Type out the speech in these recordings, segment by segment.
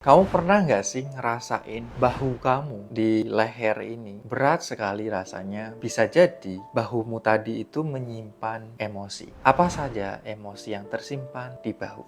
Kamu pernah nggak sih ngerasain bahu kamu di leher ini berat sekali rasanya? Bisa jadi bahumu tadi itu menyimpan emosi. Apa saja emosi yang tersimpan di bahu?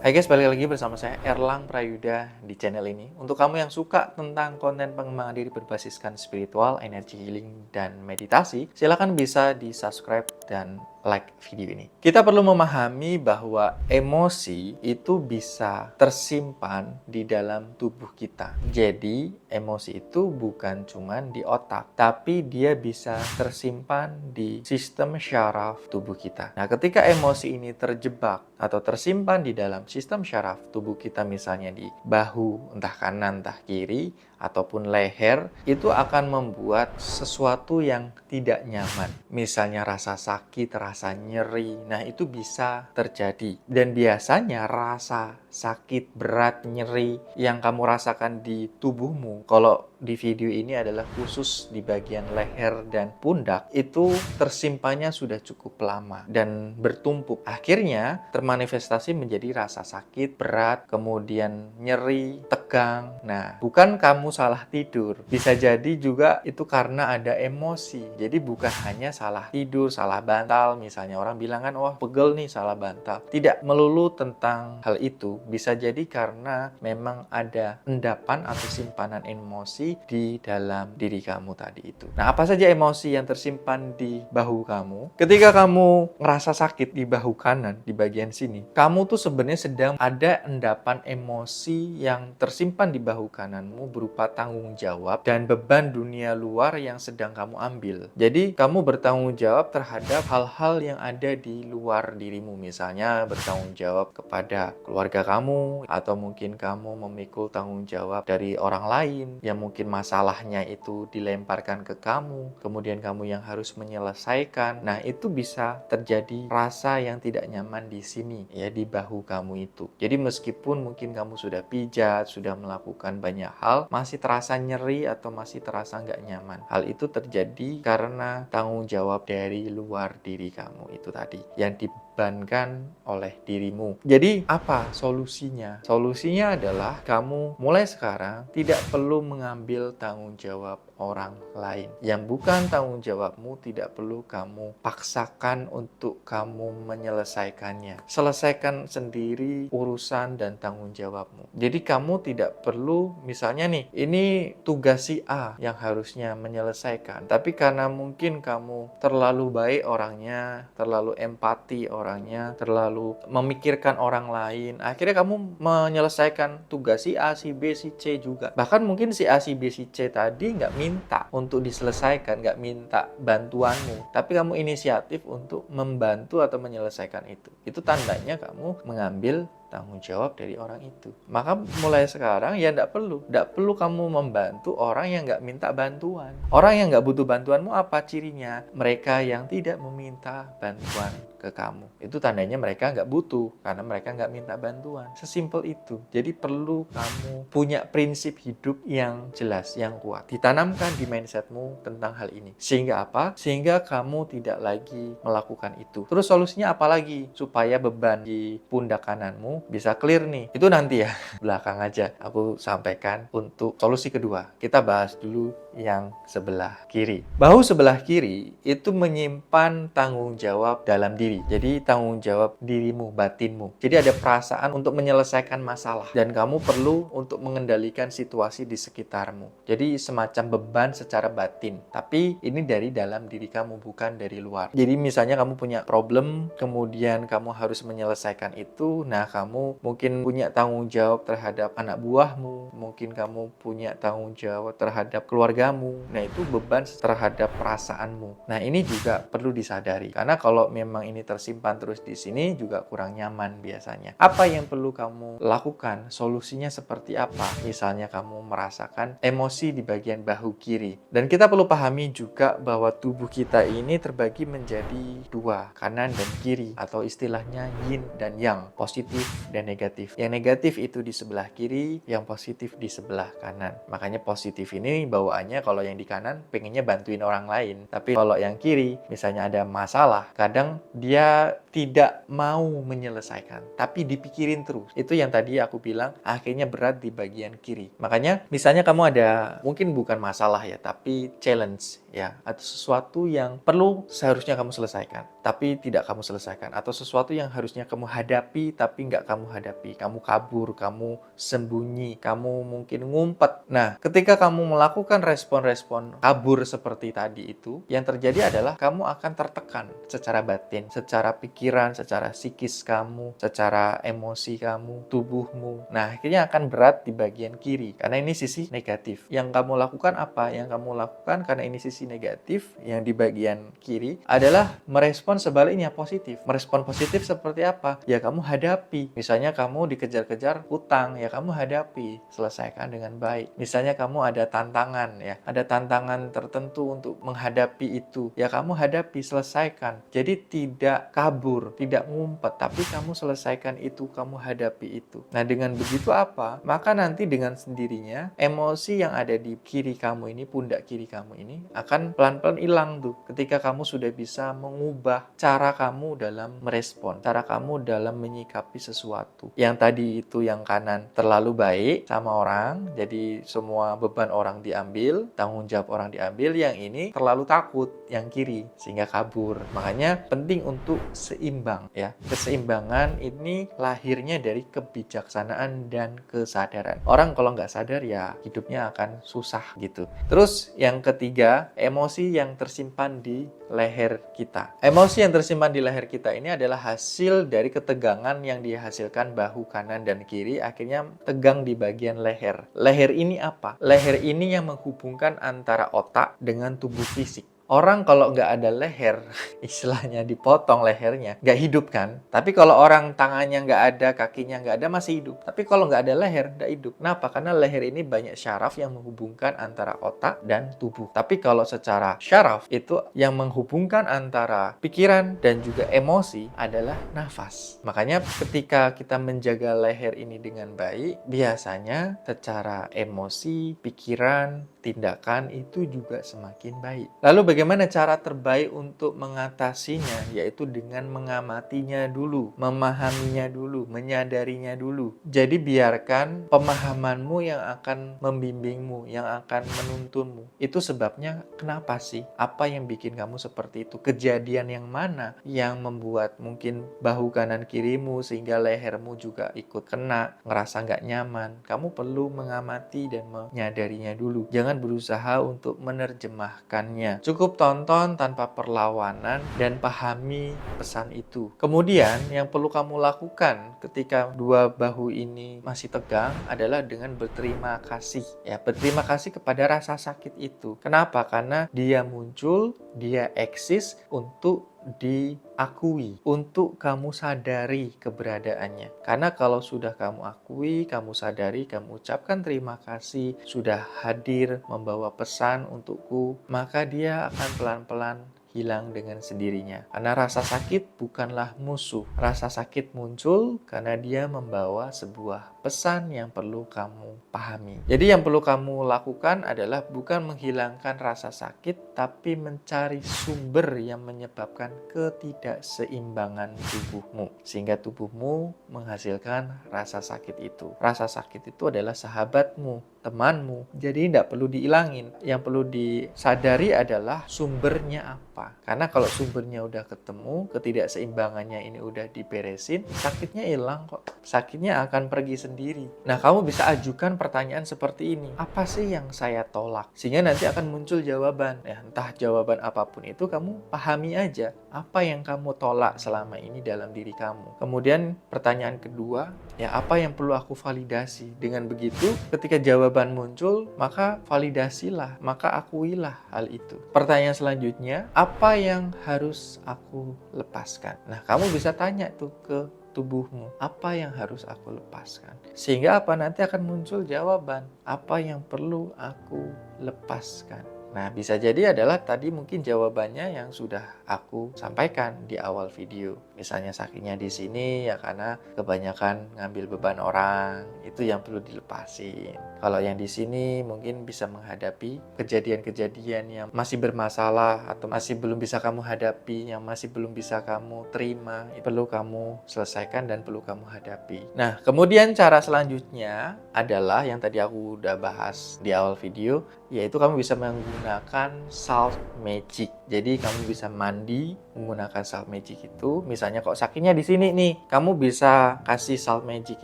Hai guys, balik lagi bersama saya Erlang Prayuda di channel ini. Untuk kamu yang suka tentang konten pengembangan diri berbasiskan spiritual, energy healing, dan meditasi, silahkan bisa di subscribe dan like video ini. Kita perlu memahami bahwa emosi itu bisa tersimpan di dalam tubuh kita. Jadi, emosi itu bukan cuma di otak, tapi dia bisa tersimpan di sistem syaraf tubuh kita. Nah, ketika emosi ini terjebak atau tersimpan di dalam sistem syaraf tubuh kita, misalnya di bahu, entah kanan, entah kiri, ataupun leher, itu akan membuat sesuatu yang tidak nyaman. Misalnya rasa sakit, rasa nyeri, nah itu bisa terjadi. Dan biasanya rasa sakit, berat, nyeri yang kamu rasakan di tubuhmu, kalau di video ini adalah khusus di bagian leher dan pundak, itu tersimpannya sudah cukup lama dan bertumpuk. Akhirnya termanifestasi menjadi rasa sakit, berat, kemudian nyeri, tegang. Nah, bukan kamu salah tidur. Bisa jadi juga itu karena ada emosi. Jadi bukan hanya salah tidur, salah bantal. Misalnya orang bilang kan, wah pegel nih, salah bantal. Tidak melulu tentang hal itu. Bisa jadi karena memang ada endapan atau simpanan emosi di dalam diri kamu tadi itu. Nah, apa saja emosi yang tersimpan di bahu kamu? Ketika kamu ngerasa sakit di bahu kanan, di bagian sini, kamu tuh sebenarnya sedang ada endapan emosi yang tersimpan di bahu kananmu berupa tanggung jawab dan beban dunia luar yang sedang kamu ambil. Jadi, kamu bertanggung jawab terhadap hal-hal yang ada di luar dirimu. Misalnya, bertanggung jawab kepada keluarga kamu, atau mungkin kamu memikul tanggung jawab dari orang lain yang mungkin masalahnya itu dilemparkan ke kamu, kemudian kamu yang harus menyelesaikan. Nah, itu bisa terjadi rasa yang tidak nyaman di sini, ya, di bahu kamu itu. Jadi meskipun mungkin kamu sudah pijat, sudah melakukan banyak hal, masih terasa nyeri atau masih terasa nggak nyaman. Hal itu terjadi karena tanggung jawab dari luar diri kamu itu tadi, yang dibebankan oleh dirimu. Jadi apa solusinya? Solusinya adalah kamu mulai sekarang tidak perlu mengambil tanggung jawab orang lain. Yang bukan tanggung jawabmu tidak perlu kamu paksakan untuk kamu menyelesaikannya. Selesaikan sendiri urusan dan tanggung jawabmu. Jadi kamu tidak perlu, misalnya nih, ini tugas si A yang harusnya menyelesaikan. Tapi karena mungkin kamu terlalu baik orangnya, terlalu empati orangnya, terlalu memikirkan orang lain, akhirnya kamu menyelesaikan tugas si A, si B, si C juga. Bahkan mungkin si A, si B, si C tadi nggak minta untuk diselesaikan, nggak minta bantuanmu, tapi kamu inisiatif untuk membantu atau menyelesaikan itu. Itu tandanya kamu mengambil tanggung jawab dari orang itu. Maka mulai sekarang ya nggak perlu kamu membantu orang yang nggak minta bantuan. Orang yang nggak butuh bantuanmu apa cirinya? Mereka yang tidak meminta bantuan ke kamu. Itu tandanya mereka nggak butuh, karena mereka nggak minta bantuan. Sesimpel itu. Jadi perlu kamu punya prinsip hidup yang jelas, yang kuat. Ditanamkan di mindsetmu tentang hal ini. Sehingga apa? Sehingga kamu tidak lagi melakukan itu. Terus solusinya apa lagi? Supaya beban di pundak kananmu bisa clear nih. Itu nanti ya, belakang aja aku sampaikan untuk solusi kedua. Kita bahas dulu yang sebelah kiri. Bahu sebelah kiri itu menyimpan tanggung jawab dalam diri. Jadi tanggung jawab dirimu, batinmu. Jadi ada perasaan untuk menyelesaikan masalah dan kamu perlu untuk mengendalikan situasi di sekitarmu. Jadi semacam beban secara batin. Tapi ini dari dalam diri kamu, bukan dari luar. Jadi misalnya kamu punya problem, kemudian kamu harus menyelesaikan itu. Nah, kamu mungkin punya tanggung jawab terhadap anak buahmu, mungkin kamu punya tanggung jawab terhadap keluargamu. Nah, itu beban terhadap perasaanmu. Nah, ini juga perlu disadari. Karena kalau memang ini tersimpan terus di sini juga kurang nyaman biasanya. Apa yang perlu kamu lakukan? Solusinya seperti apa? Misalnya kamu merasakan emosi di bagian bahu kiri. Dan kita perlu pahami juga bahwa tubuh kita ini terbagi menjadi dua, kanan dan kiri, atau istilahnya yin dan yang, positif dan negatif. Yang negatif itu di sebelah kiri, yang positif di sebelah kanan. Makanya positif ini bawaannya kalau yang di kanan pengennya bantuin orang lain. Tapi kalau yang kiri, misalnya ada masalah, kadang dia tidak mau menyelesaikan, tapi dipikirin terus. Itu yang tadi aku bilang akhirnya berat di bagian kiri. Makanya misalnya kamu ada, mungkin bukan masalah ya, tapi challenge ya, atau sesuatu yang perlu seharusnya kamu selesaikan, tapi tidak kamu selesaikan. Atau sesuatu yang harusnya kamu hadapi, tapi nggak kamu hadapi. Kamu kabur, kamu sembunyi, kamu mungkin ngumpet. Nah, ketika kamu melakukan respon-respon kabur seperti tadi itu, yang terjadi adalah kamu akan tertekan secara batin, secara pikiran, secara psikis kamu, secara emosi kamu, tubuhmu. Nah, akhirnya akan berat di bagian kiri, karena ini sisi negatif. Yang kamu lakukan apa? Yang kamu lakukan karena ini sisi negatif, yang di bagian kiri adalah merespon sebaliknya positif. Merespon positif seperti apa? Ya kamu hadapi. Misalnya kamu dikejar-kejar hutang, ya kamu hadapi, selesaikan dengan baik. Misalnya kamu ada tantangan ya, ada tantangan tertentu untuk menghadapi itu, ya kamu hadapi, selesaikan. Jadi tidak kabur, tidak ngumpet, tapi kamu selesaikan itu, kamu hadapi itu. Nah, dengan begitu apa? Maka nanti dengan sendirinya emosi yang ada di kiri kamu ini, pundak kiri kamu ini akan pelan-pelan hilang tuh ketika kamu sudah bisa mengubah cara kamu dalam merespon, cara kamu dalam menyikapi sesuatu. Yang tadi itu yang kanan terlalu baik sama orang, jadi semua beban orang diambil, tanggung jawab orang diambil. Yang ini terlalu takut, yang kiri, sehingga kabur. Makanya penting untuk seimbang ya. Keseimbangan ini lahirnya dari kebijaksanaan dan kesadaran. Orang kalau nggak sadar ya hidupnya akan susah gitu. Terus yang ketiga, emosi yang tersimpan di leher kita. Emosi yang tersimpan di leher kita ini adalah hasil dari ketegangan yang dihasilkan bahu kanan dan kiri, akhirnya tegang di bagian leher. Leher ini apa? Leher ini yang menghubungkan antara otak dengan tubuh fisik. Orang kalau nggak ada leher, istilahnya dipotong lehernya, nggak hidup kan? Tapi kalau orang tangannya nggak ada, kakinya nggak ada, masih hidup. Tapi kalau nggak ada leher, nggak hidup. Kenapa? Karena leher ini banyak syaraf yang menghubungkan antara otak dan tubuh. Tapi kalau secara syaraf, itu yang menghubungkan antara pikiran dan juga emosi adalah nafas. Makanya ketika kita menjaga leher ini dengan baik, biasanya secara emosi, pikiran, tindakan itu juga semakin baik. Lalu bagaimana cara terbaik untuk mengatasinya? Yaitu dengan mengamatinya dulu, memahaminya dulu, menyadarinya dulu. Jadi biarkan pemahamanmu yang akan membimbingmu, yang akan menuntunmu. Itu sebabnya kenapa sih? Apa yang bikin kamu seperti itu? Kejadian yang mana yang membuat mungkin bahu kanan kirimu sehingga lehermu juga ikut kena, ngerasa nggak nyaman? Kamu perlu mengamati dan menyadarinya dulu. Jangan berusaha untuk menerjemahkannya. Cukup tonton tanpa perlawanan dan pahami pesan itu. Kemudian yang perlu kamu lakukan ketika dua bahu ini masih tegang adalah dengan berterima kasih. Ya, berterima kasih kepada rasa sakit itu. Kenapa? Karena dia muncul, dia eksis untuk diakui, untuk kamu sadari keberadaannya. Karena kalau sudah kamu akui, kamu sadari, kamu ucapkan terima kasih, sudah hadir membawa pesan untukku, maka dia akan pelan-pelan hilang dengan sendirinya. Karena rasa sakit bukanlah musuh. Rasa sakit muncul karena dia membawa sebuah pesan yang perlu kamu pahami. Jadi yang perlu kamu lakukan adalah bukan menghilangkan rasa sakit, tapi mencari sumber yang menyebabkan ketidakseimbangan tubuhmu. Sehingga tubuhmu menghasilkan rasa sakit itu. Rasa sakit itu adalah sahabatmu, temanmu. Jadi tidak perlu dihilangin. Yang perlu disadari adalah sumbernya apa. Karena kalau sumbernya udah ketemu, ketidakseimbangannya ini udah diberesin, sakitnya hilang kok. Sakitnya akan pergi sendiri. Nah, kamu bisa ajukan pertanyaan seperti ini. Apa sih yang saya tolak? Sehingga nanti akan muncul jawaban. Ya, entah jawaban apapun itu, kamu pahami aja. Apa yang kamu tolak selama ini dalam diri kamu? Kemudian pertanyaan kedua, ya apa yang perlu aku validasi? Dengan begitu, ketika jawaban muncul, maka validasilah, maka akuilah hal itu. Pertanyaan selanjutnya, apa yang harus aku lepaskan? Nah, kamu bisa tanya tuh ke tubuhmu, apa yang harus aku lepaskan? Sehingga apa? Nanti akan muncul jawaban, apa yang perlu aku lepaskan? Nah, bisa jadi adalah tadi mungkin jawabannya yang sudah aku sampaikan di awal video. Misalnya sakitnya di sini ya karena kebanyakan ngambil beban orang, itu yang perlu dilepasin. Kalau yang di sini mungkin bisa menghadapi kejadian-kejadian yang masih bermasalah atau masih belum bisa kamu hadapi, yang masih belum bisa kamu terima, itu perlu kamu selesaikan dan perlu kamu hadapi. Nah, kemudian cara selanjutnya adalah yang tadi aku udah bahas di awal video, yaitu kamu bisa menggunakan salt magic. Jadi kamu bisa mandi menggunakan salt magic itu. Misalnya kok sakitnya di sini nih, kamu bisa kasih salt magic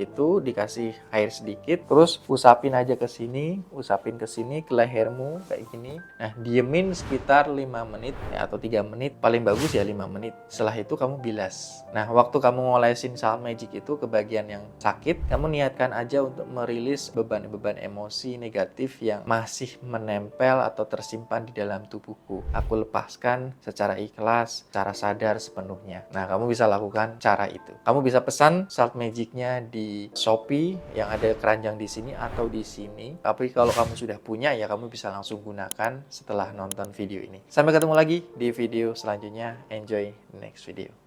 itu, dikasih air sedikit, terus usapin aja ke sini, usapin ke sini ke lehermu kayak gini. Nah, diemin sekitar 5 menit ya, atau 3 menit, paling bagus ya 5 menit. Setelah itu kamu bilas. Nah, waktu kamu ngolesin salt magic itu ke bagian yang sakit, kamu niatkan aja untuk merilis beban-beban emosi negatif yang masih menempel atau tersimpan di dalam tubuhku. Aku lepaskan secara ikhlas, secara sadar sepenuhnya. Nah, kamu bisa lakukan cara itu. Kamu bisa pesan salt magicnya di Shopee yang ada keranjang di sini atau di sini. Tapi kalau kamu sudah punya ya kamu bisa langsung gunakan setelah nonton video ini. Sampai ketemu lagi di video selanjutnya. Enjoy the next video.